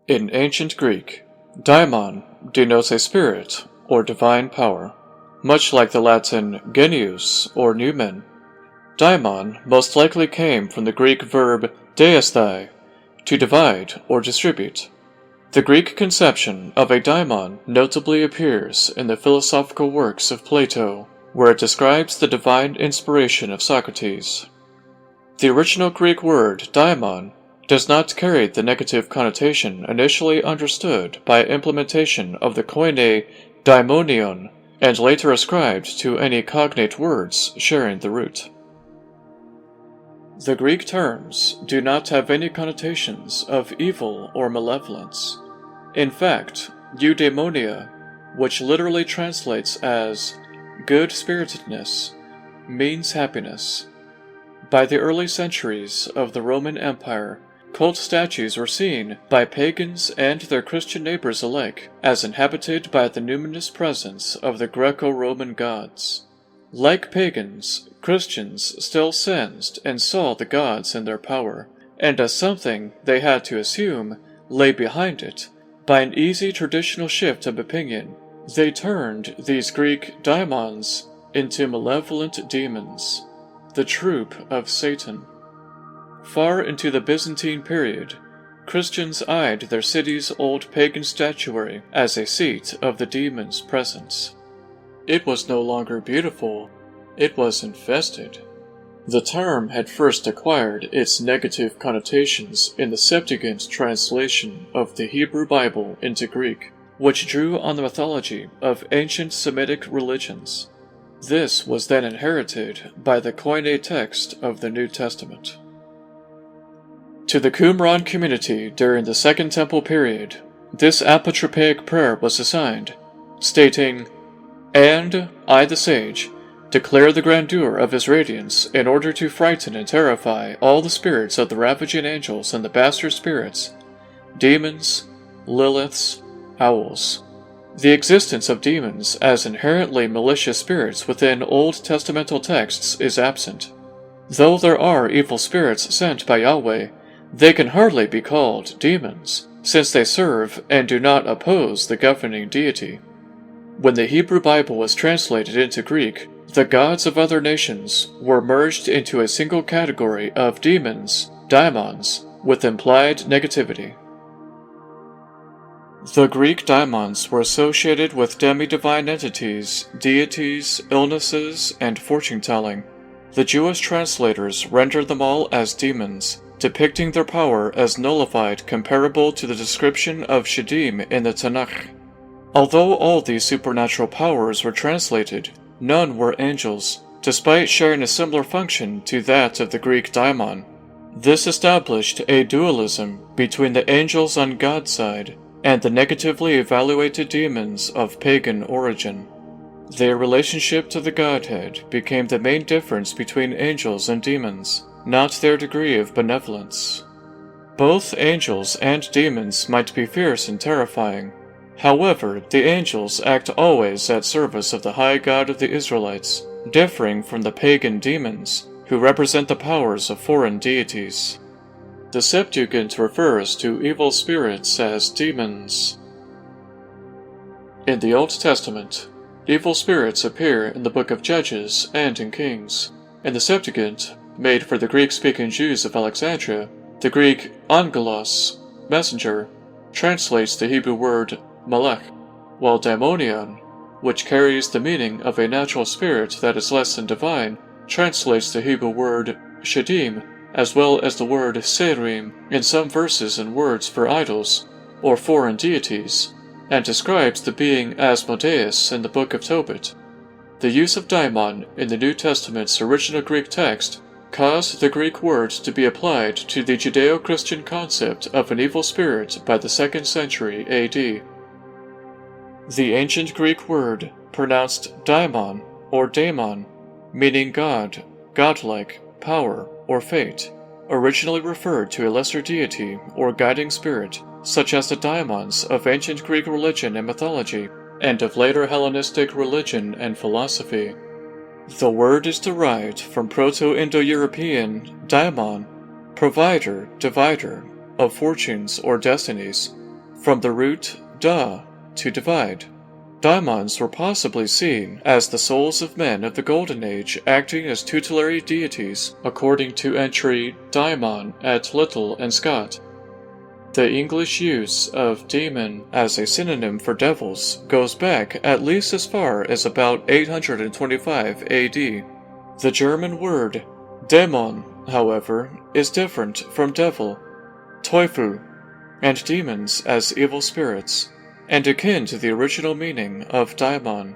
In ancient Greek, daimon denotes a spirit or divine power. Much like the Latin genius or numen, daimon most likely came from the Greek verb deisthai, to divide or distribute. The Greek conception of a daimon notably appears in the philosophical works of Plato, where it describes the divine inspiration of Socrates. The original Greek word daimon does not carry the negative connotation initially understood by implementation of the koine daimonion and later ascribed to any cognate words sharing the root. The Greek terms do not have any connotations of evil or malevolence. In fact, eudaimonia, which literally translates as good-spiritedness, means happiness. By the early centuries of the Roman Empire, cult statues were seen by pagans and their Christian neighbors alike as inhabited by the numinous presence of the Greco-Roman gods. Like pagans, Christians still sensed and saw the gods in their power, and as something they had to assume lay behind it, by an easy traditional shift of opinion, they turned these Greek daimons into malevolent demons, the troop of Satan. Far into the Byzantine period, Christians eyed their city's old pagan statuary as a seat of the demon's presence. It was no longer beautiful, it was infested. The term had first acquired its negative connotations in the Septuagint translation of the Hebrew Bible into Greek, which drew on the mythology of ancient Semitic religions. This was then inherited by the Koine text of the New Testament. To the Qumran community during the Second Temple period, this apotropaic prayer was assigned, stating, "And I, the sage, declare the grandeur of his radiance in order to frighten and terrify all the spirits of the ravaging angels and the bastard spirits, demons, Liliths, owls." The existence of demons as inherently malicious spirits within Old Testamental texts is absent. Though there are evil spirits sent by Yahweh, they can hardly be called demons, since they serve and do not oppose the governing deity. When the Hebrew Bible was translated into Greek, the gods of other nations were merged into a single category of demons, daimons, with implied negativity. The Greek daimons were associated with demi-divine entities, deities, illnesses, and fortune-telling. The Jewish translators rendered them all as demons, depicting their power as nullified comparable to the description of Shadim in the Tanakh. Although all these supernatural powers were translated, none were angels, despite sharing a similar function to that of the Greek daimon. This established a dualism between the angels on God's side and the negatively evaluated demons of pagan origin. Their relationship to the Godhead became the main difference between angels and demons, not their degree of benevolence. Both angels and demons might be fierce and terrifying. However, the angels act always at service of the high God of the Israelites, differing from the pagan demons, who represent the powers of foreign deities. The Septuagint refers to evil spirits as demons. In the Old Testament, evil spirits appear in the Book of Judges and in Kings. In the Septuagint, made for the Greek-speaking Jews of Alexandria, the Greek angelos, messenger, translates the Hebrew word malach, while daimonion, which carries the meaning of a natural spirit that is less than divine, translates the Hebrew word shadim, as well as the word serim in some verses and words for idols, or foreign deities, and describes the being Asmodeus in the Book of Tobit. The use of daimon in the New Testament's original Greek text caused the Greek word to be applied to the Judeo-Christian concept of an evil spirit by the 2nd century AD. The ancient Greek word, pronounced daimon or daemon, meaning god, godlike, power, or fate, originally referred to a lesser deity or guiding spirit, such as the daimons of ancient Greek religion and mythology, and of later Hellenistic religion and philosophy. The word is derived from Proto-Indo-European daimon, provider, divider, of fortunes or destinies, from the root da, to divide. Daimons were possibly seen as the souls of men of the Golden Age acting as tutelary deities, according to entry daimon at Little and Scott. The English use of demon as a synonym for devils goes back at least as far as about 825 AD. The German word Dämon, however, is different from devil, Teufel, and demons as evil spirits, and akin to the original meaning of daimon.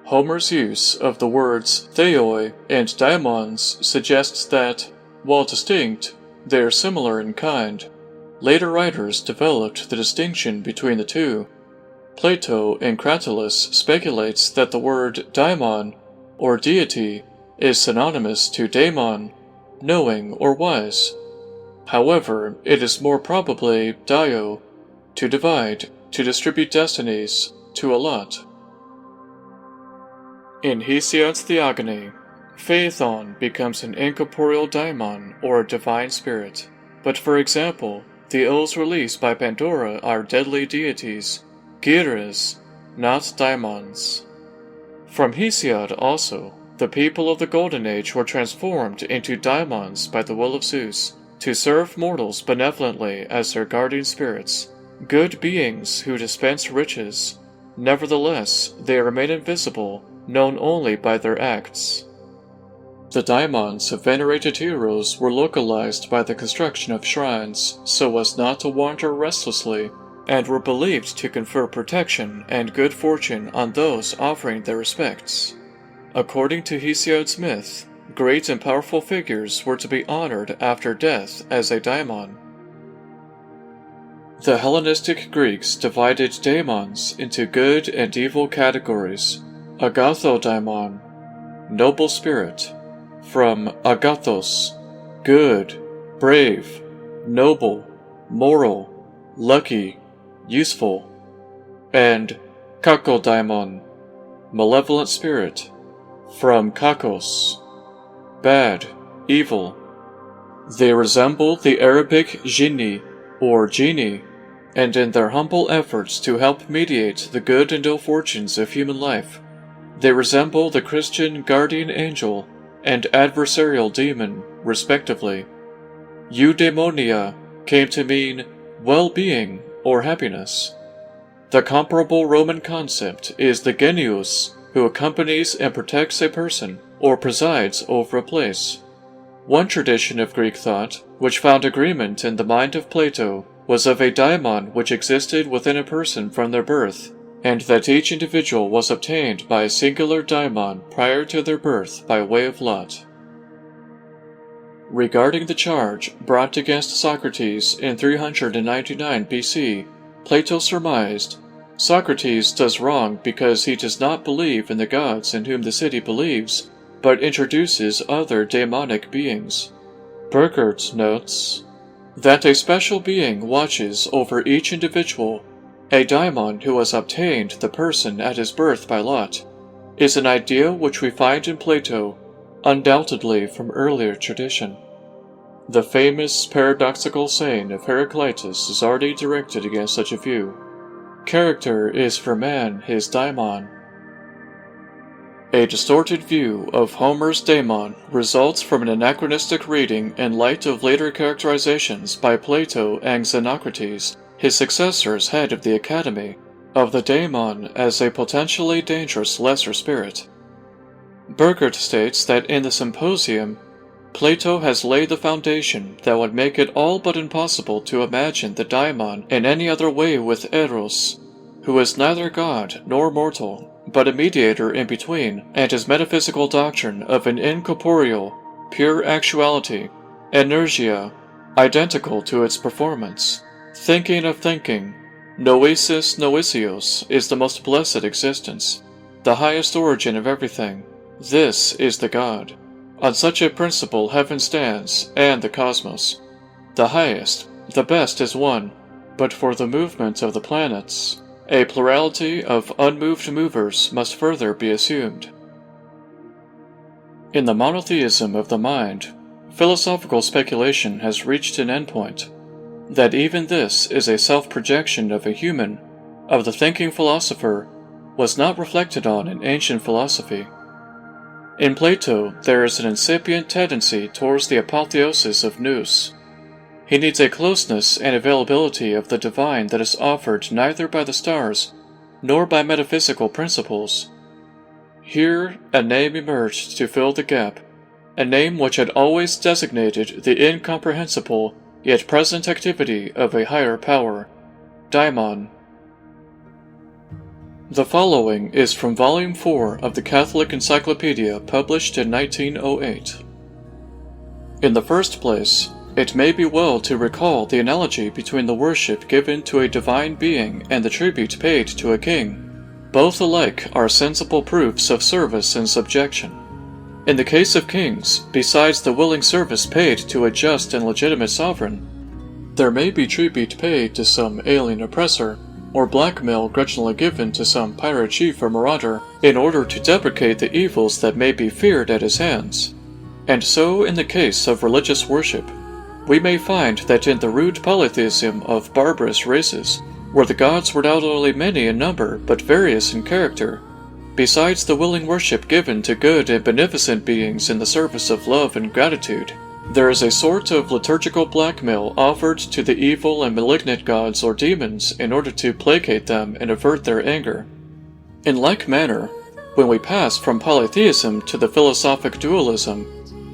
Homer's use of the words theoi and daimons suggests that, while distinct, they are similar in kind. Later writers developed the distinction between the two. Plato in Cratylus speculates that the word daimon, or deity, is synonymous to daemon, knowing or wise. However, it is more probably dio, to divide, to distribute destinies, to allot. In Hesiod's Theogony, Phaethon becomes an incorporeal daimon or a divine spirit. But for example, the ills released by Pandora are deadly deities, Gyres, not daimons. From Hesiod also, the people of the Golden Age were transformed into daimons by the will of Zeus, to serve mortals benevolently as their guardian spirits, good beings who dispense riches. Nevertheless, they remain invisible, known only by their acts. The daimons of venerated heroes were localized by the construction of shrines so as not to wander restlessly, and were believed to confer protection and good fortune on those offering their respects. According to Hesiod's myth, great and powerful figures were to be honored after death as a daimon. The Hellenistic Greeks divided daemons into good and evil categories. Agathodaimon, noble spirit, from agathos, good, brave, noble, moral, lucky, useful, and kakodaimon, malevolent spirit, from kakos, bad, evil. They resemble the Arabic jinni, or genie, and in their humble efforts to help mediate the good and ill fortunes of human life, they resemble the Christian guardian angel and adversarial demon, respectively. Eudaimonia came to mean well-being or happiness. The comparable Roman concept is the genius, who accompanies and protects a person or presides over a place. One tradition of Greek thought, which found agreement in the mind of Plato, was of a daimon which existed within a person from their birth, and that each individual was obtained by a singular daimon prior to their birth by way of lot. Regarding the charge brought against Socrates in 399 BC, Plato surmised, Socrates does wrong because he does not believe in the gods in whom the city believes, but introduces other daemonic beings. Burckhardt notes that a special being watches over each individual. A daimon who has obtained the person at his birth by lot is an idea which we find in Plato, undoubtedly from earlier tradition. The famous paradoxical saying of Heraclitus is already directed against such a view. Character is for man his daimon. A distorted view of Homer's daimon results from an anachronistic reading in light of later characterizations by Plato and Xenocrates, his successors head of the Academy, of the daimon as a potentially dangerous lesser spirit. Burckhardt states that in the Symposium, Plato has laid the foundation that would make it all but impossible to imagine the daimon in any other way with Eros, who is neither god nor mortal, but a mediator in between, and his metaphysical doctrine of an incorporeal, pure actuality, energia, identical to its performance. Thinking of thinking, noesis noesios, is the most blessed existence, the highest origin of everything. This is the God. On such a principle heaven stands, and the cosmos. The highest, the best is one, but for the movement of the planets, a plurality of unmoved movers must further be assumed. In the monotheism of the mind, philosophical speculation has reached an endpoint. that even this is a self-projection of a human, of the thinking philosopher, was not reflected on in ancient philosophy. In Plato, there is an incipient tendency towards the apotheosis of nous. He needs a closeness and availability of the divine that is offered neither by the stars nor by metaphysical principles. Here, a name emerged to fill the gap, a name which had always designated the incomprehensible yet present activity of a higher power, Daimon. The following is from Volume 4 of the Catholic Encyclopedia published in 1908. In the first place, it may be well to recall the analogy between the worship given to a divine being and the tribute paid to a king. Both alike are sensible proofs of service and subjection. In the case of kings, besides the willing service paid to a just and legitimate sovereign, there may be tribute paid to some alien oppressor, or blackmail grudgingly given to some pirate chief or marauder in order to deprecate the evils that may be feared at his hands. And so in the case of religious worship, we may find that in the rude polytheism of barbarous races, where the gods were not only many in number but various in character, besides the willing worship given to good and beneficent beings in the service of love and gratitude, there is a sort of liturgical blackmail offered to the evil and malignant gods or demons in order to placate them and avert their anger. In like manner, when we pass from polytheism to the philosophic dualism,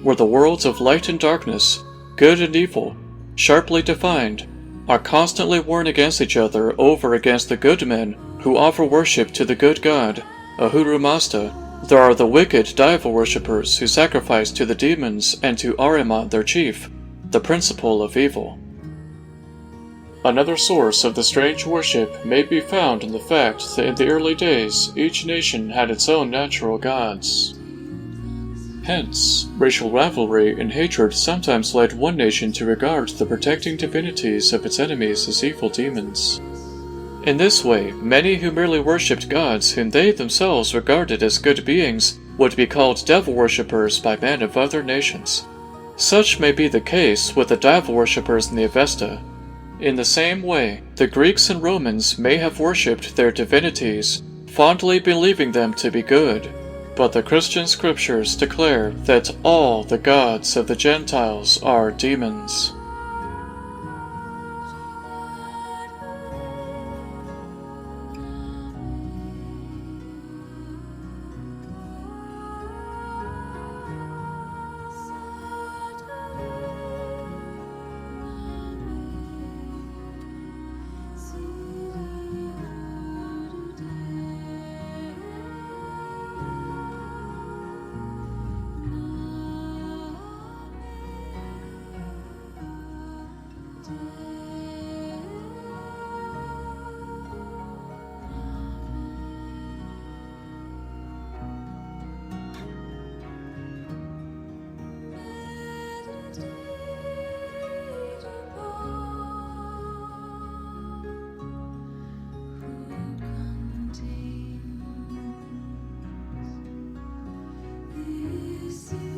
where the worlds of light and darkness, good and evil, sharply defined, are constantly warring against each other over against the good men who offer worship to the good God, Ahura Mazda, there are the wicked devil worshippers who sacrifice to the demons and to Ahriman their chief, the principle of evil. Another source of the strange worship may be found in the fact that in the early days each nation had its own natural gods. Hence, racial rivalry and hatred sometimes led one nation to regard the protecting divinities of its enemies as evil demons. In this way, many who merely worshipped gods whom they themselves regarded as good beings would be called devil worshippers by men of other nations. Such may be the case with the devil worshippers in the Avesta. In the same way, the Greeks and Romans may have worshipped their divinities, fondly believing them to be good, but the Christian scriptures declare that all the gods of the Gentiles are demons. This